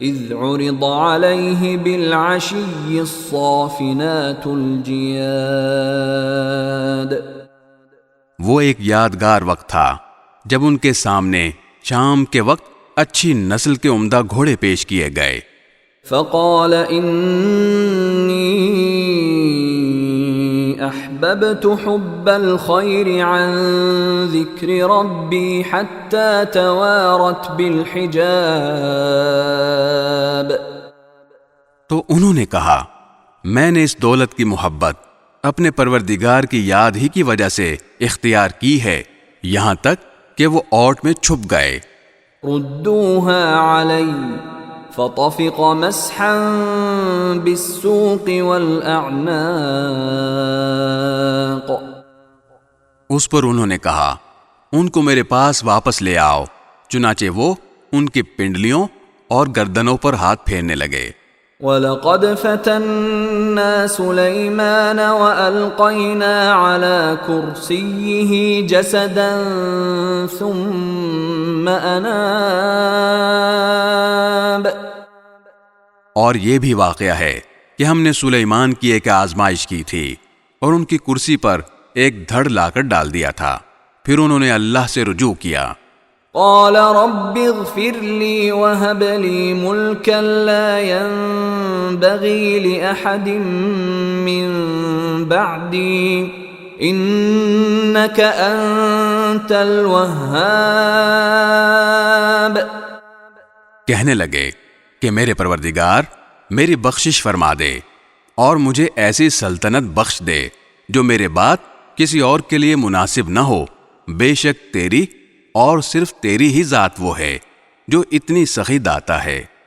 اذ عرض علیہ بالعشی الصافنات الجیاد. وہ ایک یادگار وقت تھا جب ان کے سامنے شام کے وقت اچھی نسل کے عمدہ گھوڑے پیش کیے گئے. فقال انی احببت حب الخیر عن ذکر ربی حتی توارت بالحجاب. تو انہوں نے کہا میں نے اس دولت کی محبت اپنے پروردگار کی یاد ہی کی وجہ سے اختیار کی ہے یہاں تک کہ وہ اوٹ میں چھپ گئے. ردوها علی فطفق مسحا بالسوق والاعناق. اس پر انہوں نے کہا ان کو میرے پاس واپس لے آؤ. چنانچہ وہ ان کی پنڈلیوں اور گردنوں پر ہاتھ پھیرنے لگے. وَلَقَدْ فَتَنَّا سُلَيْمَانَ وَأَلْقَيْنَا عَلَى كُرْسِيِّهِ جَسَدًا ثُمَّ أَنَابَ. اور یہ بھی واقعہ ہے کہ ہم نے سلیمان کی ایک آزمائش کی تھی اور ان کی کرسی پر ایک دھڑ لا کر ڈال دیا تھا. پھر انہوں نے اللہ سے رجوع کیا. قال رب اغفر لي وهب لي ملكا لا ينبغي لأحد من بعدي إنك أنت الوهاب. کہنے لگے کہ میرے پروردگار میری بخشش فرما دے اور مجھے ایسی سلطنت بخش دے جو میرے بعد کسی اور کے لیے مناسب نہ ہو. بے شک تیری اور صرف تیری ہی ذات وہ ہے جو اتنی سخی داتا ہے.